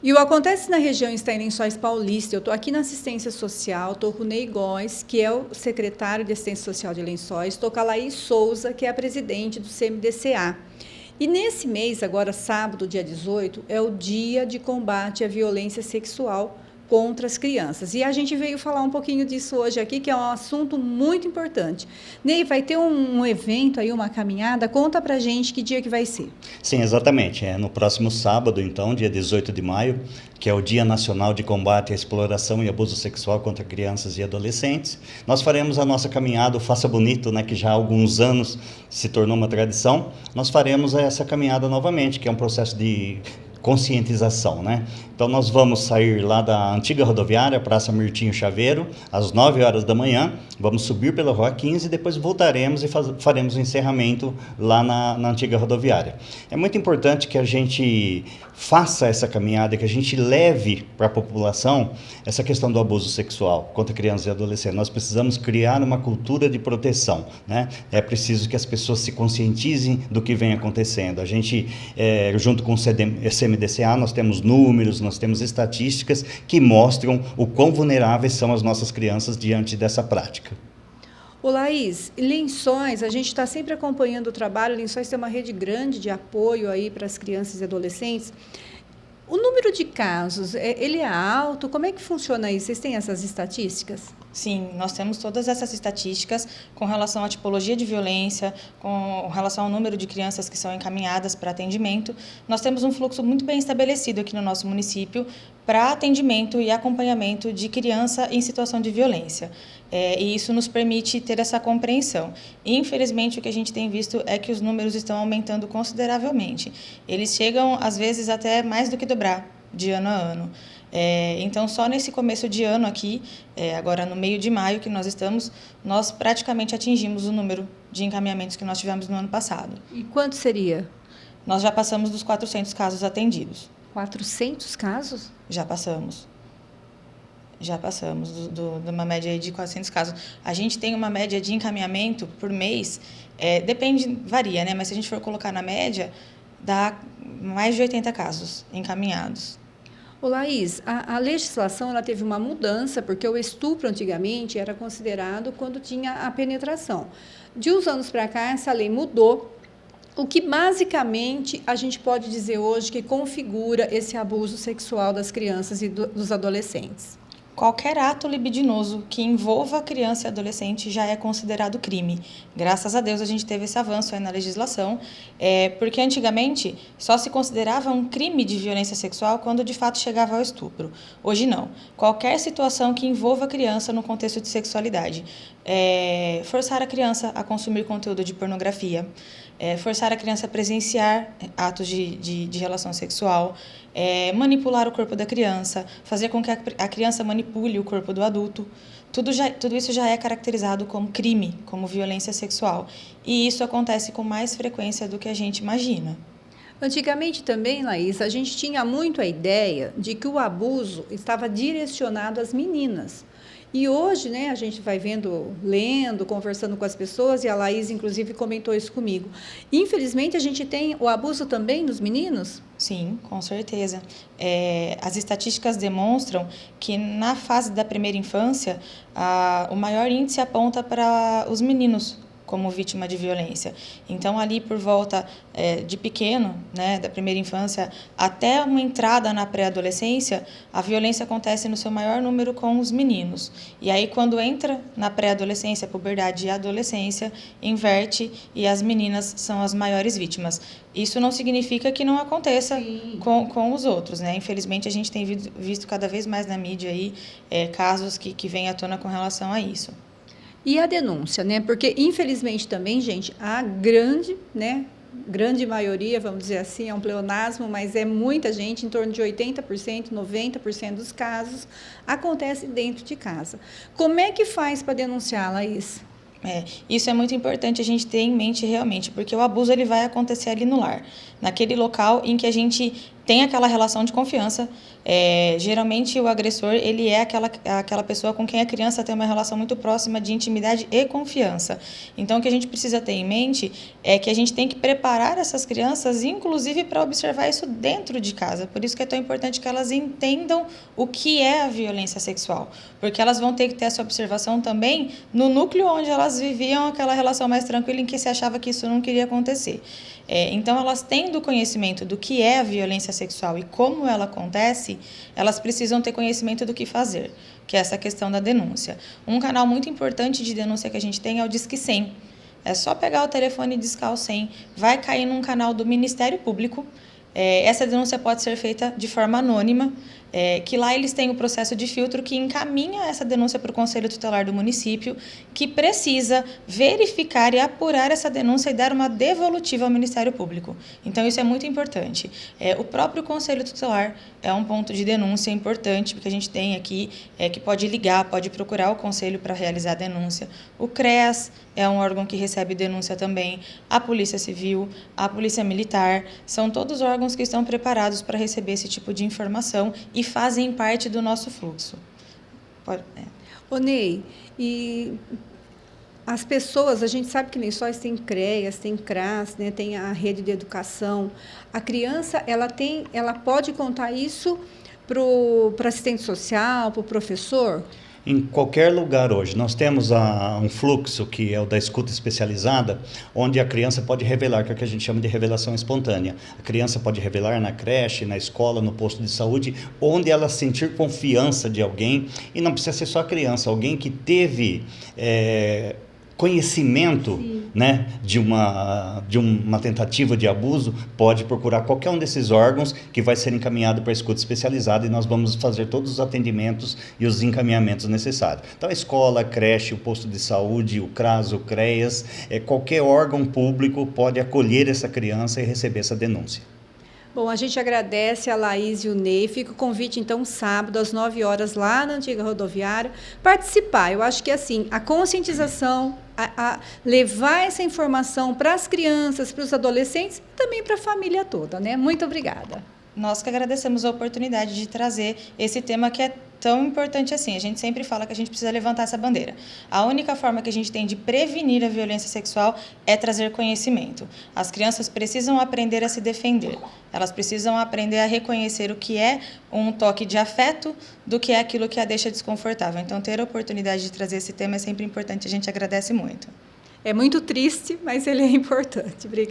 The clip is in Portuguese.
E o Acontece na Região está em Lençóis Paulista. Eu estou aqui na assistência social, estou com o Ney Góes, que é o secretário de assistência social de Lençóis, estou com a Laís Souza, que é a presidente do CMDCA. E nesse mês, agora sábado, dia 18, é o Dia de Combate à Violência Sexual contra as crianças. E a gente veio falar um pouquinho disso hoje aqui, que é um assunto muito importante. Ney, vai ter um evento aí, uma caminhada, conta pra gente que dia que vai ser. Sim, exatamente. É no próximo sábado, então, dia 18 de maio, que é o Dia Nacional de Combate à Exploração e Abuso Sexual contra Crianças e Adolescentes. Nós faremos a nossa caminhada, o Faça Bonito, né, que já há alguns anos se tornou uma tradição. Nós faremos essa caminhada novamente, que é um processo de conscientização, né? Então nós vamos sair lá da antiga rodoviária, Praça Mirtinho Chaveiro, às 9 horas da manhã, vamos subir pela Rua 15 e depois voltaremos e faremos o encerramento lá na antiga rodoviária. É muito importante que a gente faça essa caminhada, que a gente leve para a população essa questão do abuso sexual contra crianças e adolescentes. Nós precisamos criar uma cultura de proteção, né? É preciso que as pessoas se conscientizem do que vem acontecendo. A gente, junto com o CMDCA, nós temos números, nós temos estatísticas que mostram o quão vulneráveis são as nossas crianças diante dessa prática. Ô Laís, Lençóis, a gente está sempre acompanhando o trabalho, Lençóis tem uma rede grande de apoio aí para as crianças e adolescentes. O número de casos, ele é alto? Como é que funciona isso? Vocês têm essas estatísticas? Sim, nós temos todas essas estatísticas com relação à tipologia de violência, com relação ao número de crianças que são encaminhadas para atendimento. Nós temos um fluxo muito bem estabelecido aqui no nosso município para atendimento e acompanhamento de criança em situação de violência. E isso nos permite ter essa compreensão. Infelizmente, o que a gente tem visto é que os números estão aumentando consideravelmente. Eles chegam, às vezes, até mais do que dobrar de ano a ano. Então, só nesse começo de ano aqui, agora no meio de maio que nós estamos, nós praticamente atingimos o número de encaminhamentos que nós tivemos no ano passado. E quanto seria? Nós já passamos dos 400 casos atendidos. 400 casos? Já passamos. Já passamos de uma média aí de 400 casos. A gente tem uma média de encaminhamento por mês, depende, varia, né? Mas se a gente for colocar na média, dá mais de 80 casos encaminhados. Ô Laís, a legislação ela teve uma mudança, porque o estupro antigamente era considerado quando tinha a penetração. De uns anos para cá, essa lei mudou. O que basicamente a gente pode dizer hoje que configura esse abuso sexual das crianças e dos adolescentes? Qualquer ato libidinoso que envolva criança e adolescente já é considerado crime. Graças a Deus a gente teve esse avanço aí na legislação, porque antigamente só se considerava um crime de violência sexual quando de fato chegava ao estupro. Hoje não. Qualquer situação que envolva criança no contexto de sexualidade, forçar a criança a consumir conteúdo de pornografia, forçar a criança a presenciar atos de relação sexual, manipular o corpo da criança, fazer com que a criança manipule o corpo do adulto. Tudo isso já é caracterizado como crime, como violência sexual. E isso acontece com mais frequência do que a gente imagina. Antigamente também, Laís, a gente tinha muito a ideia de que o abuso estava direcionado às meninas. E hoje, né, a gente vai vendo, lendo, conversando com as pessoas, e a Laís, inclusive, comentou isso comigo. Infelizmente, a gente tem o abuso também nos meninos? Sim, com certeza. As estatísticas demonstram que na fase da primeira infância, o maior índice aponta para os meninos como vítima de violência. Então, ali por volta de pequeno, né, da primeira infância, até uma entrada na pré-adolescência, a violência acontece no seu maior número com os meninos. E aí, quando entra na pré-adolescência, puberdade e adolescência, inverte e as meninas são as maiores vítimas. Isso não significa que não aconteça com os outros, né? Infelizmente, a gente tem visto cada vez mais na mídia aí, casos que vêm à tona com relação a isso. E a denúncia, né? Porque, infelizmente, também, gente, a grande maioria, vamos dizer assim, é um pleonasmo, mas é muita gente, em torno de 80%, 90% dos casos, acontece dentro de casa. Como é que faz para denunciar, Laís? Isso é muito importante a gente ter em mente realmente, porque o abuso ele vai acontecer ali no lar, naquele local em que a gente tem aquela relação de confiança. Geralmente o agressor ele é aquela pessoa com quem a criança tem uma relação muito próxima de intimidade e confiança. Então o que a gente precisa ter em mente é que a gente tem que preparar essas crianças, inclusive para observar isso dentro de casa. Por isso que é tão importante que elas entendam o que é a violência sexual, porque elas vão ter que ter essa observação também no núcleo onde elas viviam aquela relação mais tranquila em que se achava que isso não queria acontecer. Então, elas tendo conhecimento do que é a violência sexual e como ela acontece, elas precisam ter conhecimento do que fazer, que é essa questão da denúncia. Um canal muito importante de denúncia que a gente tem é o Disque 100. É só pegar o telefone e discar o 100, vai cair num canal do Ministério Público. Essa denúncia pode ser feita de forma anônima, que lá eles têm o processo de filtro que encaminha essa denúncia para o Conselho Tutelar do município, que precisa verificar e apurar essa denúncia e dar uma devolutiva ao Ministério Público. Então, isso é muito importante. O próprio Conselho Tutelar é um ponto de denúncia importante, porque a gente tem aqui que pode ligar, pode procurar o Conselho para realizar a denúncia. O CREAS é um órgão que recebe denúncia também, a Polícia Civil, a Polícia Militar, são todos órgãos que estão preparados para receber esse tipo de informação e fazem parte do nosso fluxo. Ô Ney, e as pessoas, a gente sabe que Lençóis tem CREAS, tem CRAS, né, tem a rede de educação. A criança, ela pode contar isso para o assistente social, para o professor? Em qualquer lugar hoje, nós temos um fluxo que é o da escuta especializada, onde a criança pode revelar, que é o que a gente chama de revelação espontânea. A criança pode revelar na creche, na escola, no posto de saúde, onde ela sentir confiança de alguém, e não precisa ser só a criança, alguém que teve conhecimento, né, de uma tentativa de abuso, pode procurar qualquer um desses órgãos que vai ser encaminhado para a escuta especializada e nós vamos fazer todos os atendimentos e os encaminhamentos necessários. Então, a escola, a creche, o posto de saúde, o CRAS, o CREAS, qualquer órgão público pode acolher essa criança e receber essa denúncia. Bom, a gente agradece a Laís e o Ney. Fica o convite, então, sábado, às 9 horas, lá na antiga rodoviária, participar. Eu acho que, assim, a conscientização, levar essa informação para as crianças, para os adolescentes e também para a família toda, né? Muito obrigada. Nós que agradecemos a oportunidade de trazer esse tema que é tão importante assim. A gente sempre fala que a gente precisa levantar essa bandeira. A única forma que a gente tem de prevenir a violência sexual é trazer conhecimento. As crianças precisam aprender a se defender. Elas precisam aprender a reconhecer o que é um toque de afeto do que é aquilo que a deixa desconfortável. Então, ter a oportunidade de trazer esse tema é sempre importante. A gente agradece muito. É muito triste, mas ele é importante. Obrigada.